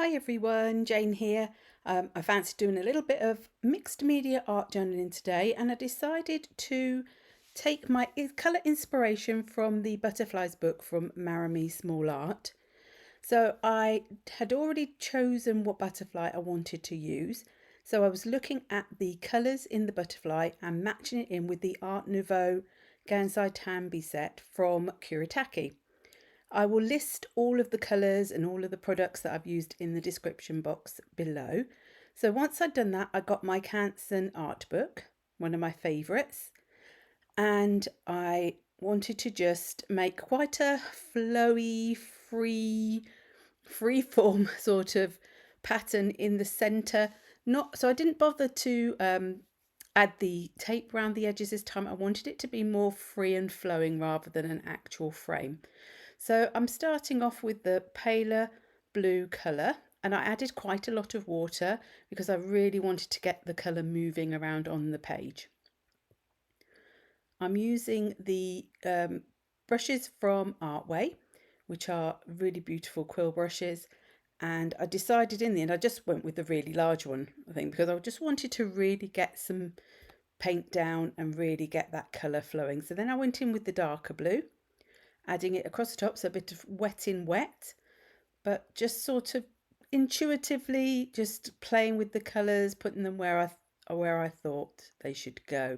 Hi everyone, Jane here. I fancied doing a little bit of mixed media art journaling today, and I decided to take my colour inspiration from the Butterflies book from Maremi Small Art. So I had already chosen what butterfly I wanted to use. So I was looking at the colours in the butterfly and matching it in with the Art Nouveau Gansai Tambi set from Kuretake. I will list all of the colours and all of the products that I've used in the description box below. So once I'd done that, I got my Canson art book, one of my favourites, and I wanted to just make quite a flowy, free form sort of pattern in the centre. So I didn't bother to add the tape around the edges this time. I wanted it to be more free and flowing rather than an actual frame. So I'm starting off with the paler blue colour, and I added quite a lot of water because I really wanted to get the colour moving around on the page. I'm using the brushes from Artway, which are really beautiful quill brushes, and I decided in the end I just went with the really large one, I think, because I just wanted to really get some paint down and really get that colour flowing. So then I went in with the darker blue, adding it across the top, so a bit of wet in wet, but just sort of intuitively just playing with the colours, putting them where I thought they should go.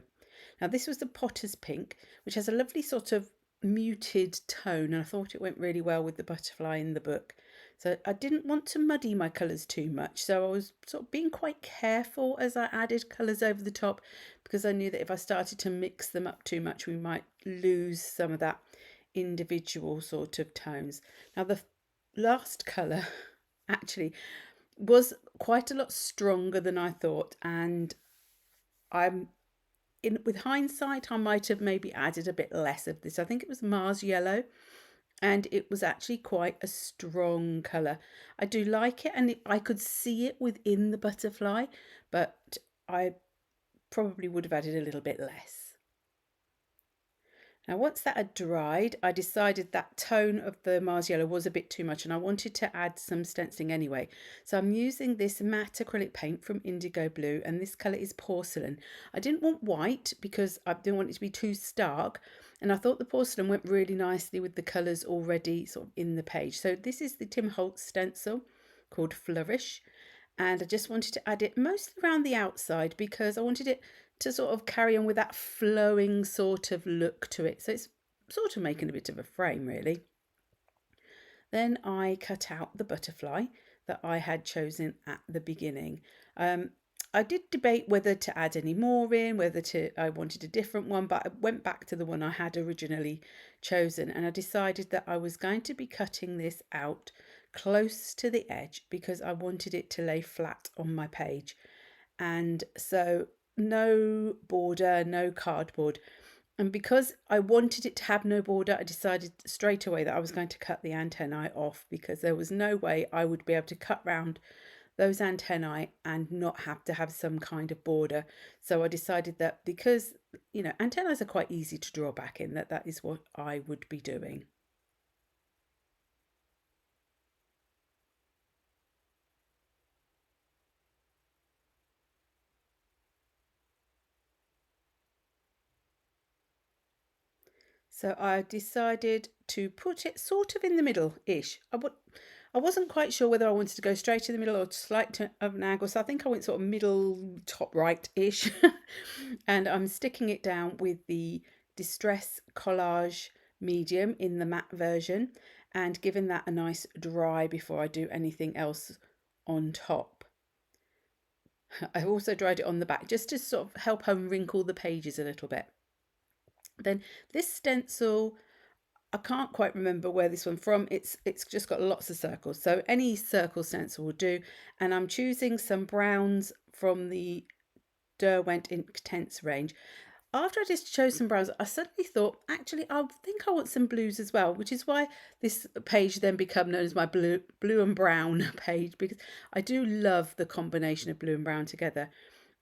Now this was the Potter's Pink, which has a lovely sort of muted tone, and I thought it went really well with the butterfly in the book. So I didn't want to muddy my colours too much, so I was sort of being quite careful as I added colours over the top, because I knew that if I started to mix them up too much we might lose some of that individual sort of tones. Now the last colour actually was quite a lot stronger than I thought, and with hindsight I might have maybe added a bit less of this. I think it was Mars Yellow, and it was actually quite a strong colour. I do like it, and I could see it within the butterfly, but I probably would have added a little bit less. Now once that had dried, I decided that tone of the Mars Yellow was a bit too much and I wanted to add some stenciling anyway. So I'm using this matte acrylic paint from IndigoBlu, and this colour is Porcelain. I didn't want white because I didn't want it to be too stark, and I thought the Porcelain went really nicely with the colours already sort of in the page. So this is the Tim Holtz stencil called Flourish, and I just wanted to add it mostly around the outside because I wanted it to sort of carry on with that flowing sort of look to it. So it's sort of making a bit of a frame really. Then I cut out the butterfly that I had chosen at the beginning. I did debate whether to add any more in, I wanted a different one, but I went back to the one I had originally chosen, and I decided that I was going to be cutting this out close to the edge because I wanted it to lay flat on my page. And so no border, no cardboard. And because I wanted it to have no border, I decided straight away that I was going to cut the antennae off, because there was no way I would be able to cut round those antennae and not have to have some kind of border. So I decided that because, antennae are quite easy to draw back in, that is what I would be doing. So I decided to put it sort of in the middle-ish. I wasn't quite sure whether I wanted to go straight in the middle or slightly of an angle, so I think I went sort of middle, top right-ish. And I'm sticking it down with the Distress Collage medium in the matte version, and giving that a nice dry before I do anything else on top. I've also dried it on the back just to sort of help unwrinkle the pages a little bit. Then this stencil, I can't quite remember where this one from. It's just got lots of circles, so any circle stencil will do. And I'm choosing some browns from the Derwent Inktense range. After I just chose some browns, I suddenly thought, actually, I think I want some blues as well, which is why this page then became known as my blue and brown page, because I do love the combination of blue and brown together.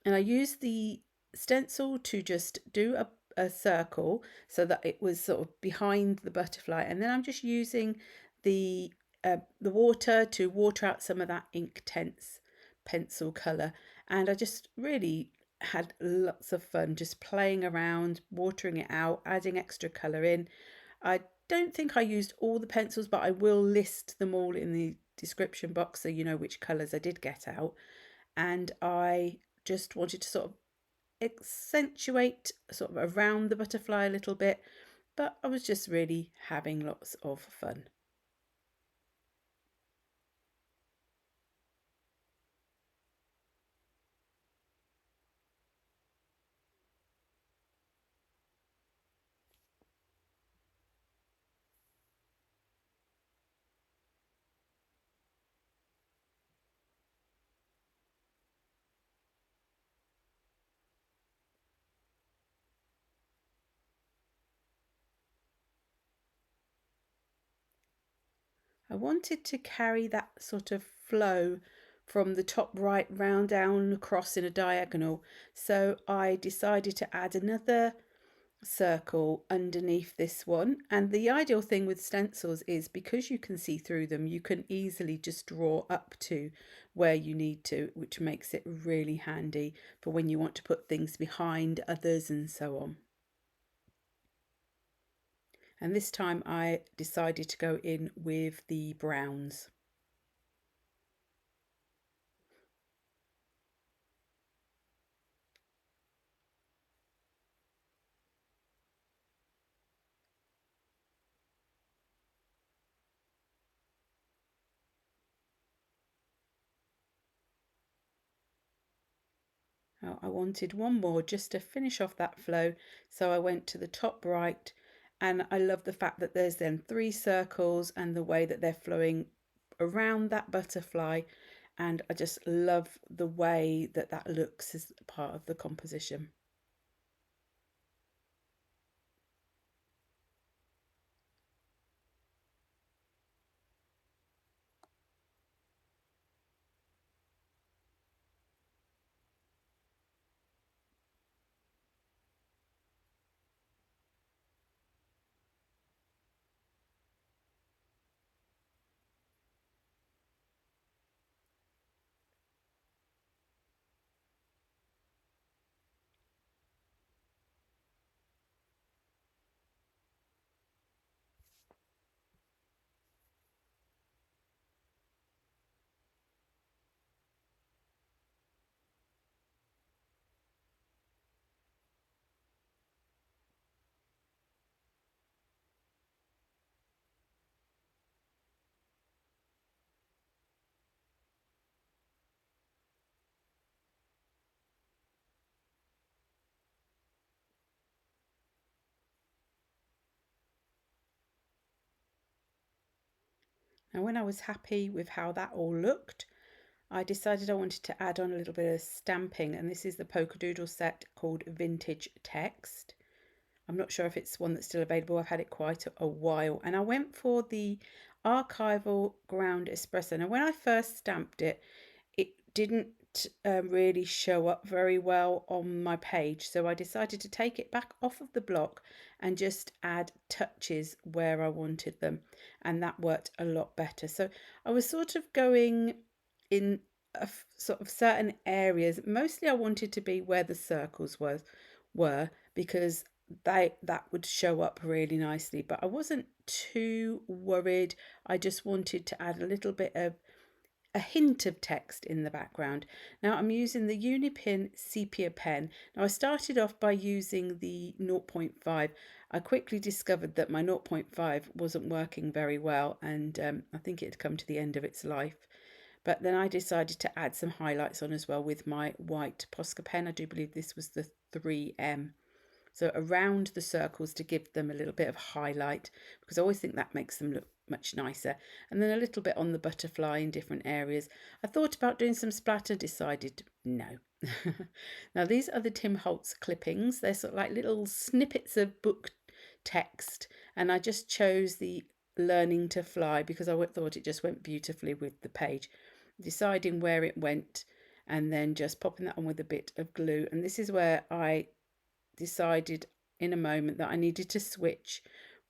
And I used the stencil to just do a circle so that it was sort of behind the butterfly, and then I'm just using the the water to water out some of that Inktense pencil colour, and I just really had lots of fun just playing around, watering it out, adding extra colour in. I don't think I used all the pencils, but I will list them all in the description box so you know which colours I did get out. And I just wanted to sort of accentuate sort of around the butterfly a little bit, but I was just really having lots of fun. I wanted to carry that sort of flow from the top right round down across in a diagonal, so I decided to add another circle underneath this one. And the ideal thing with stencils is because you can see through them, you can easily just draw up to where you need to, which makes it really handy for when you want to put things behind others and so on. And this time I decided to go in with the browns. I wanted one more just to finish off that flow, so I went to the top right, and I love the fact that there's then 3 circles and the way that they're flowing around that butterfly, and I just love the way that that looks as part of the composition. Now when I was happy with how that all looked, I decided I wanted to add on a little bit of stamping, and this is the polka doodle set called Vintage Text. I'm not sure if it's one that's still available. I've had it quite a while, and I went for the archival ground espresso. Now when I first stamped it, it didn't really show up very well on my page, so I decided to take it back off of the block and just add touches where I wanted them, and that worked a lot better. So I was sort of going in sort of certain areas. Mostly I wanted to be where the circles were because that would show up really nicely, but I wasn't too worried. I just wanted to add a little bit of a hint of text in the background. Now I'm using the Unipin Sepia pen. Now I started off by using the 0.5. I quickly discovered that my 0.5 wasn't working very well, and I think it had come to the end of its life. But then I decided to add some highlights on as well with my white Posca pen. I do believe this was the 3M. So around the circles to give them a little bit of highlight, because I always think that makes them look much nicer. And then a little bit on the butterfly in different areas. I thought about doing some splatter, decided no. Now these are the Tim Holtz clippings. They're sort of like little snippets of book text, and I just chose the Learning to Fly because I thought it just went beautifully with the page. Deciding where it went and then just popping that on with a bit of glue. And this is where I decided in a moment that I needed to switch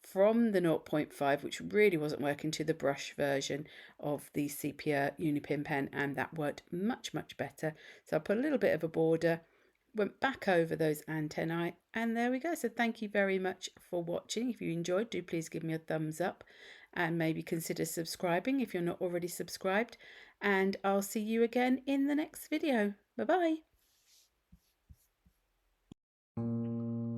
from the 0.5, which really wasn't working, to the brush version of the Sepia Unipin pen, and that worked much, much better. So I put a little bit of a border, went back over those antennae, and there we go. So thank you very much for watching. If you enjoyed, do please give me a thumbs up and maybe consider subscribing if you're not already subscribed, and I'll see you again in the next video. Bye bye.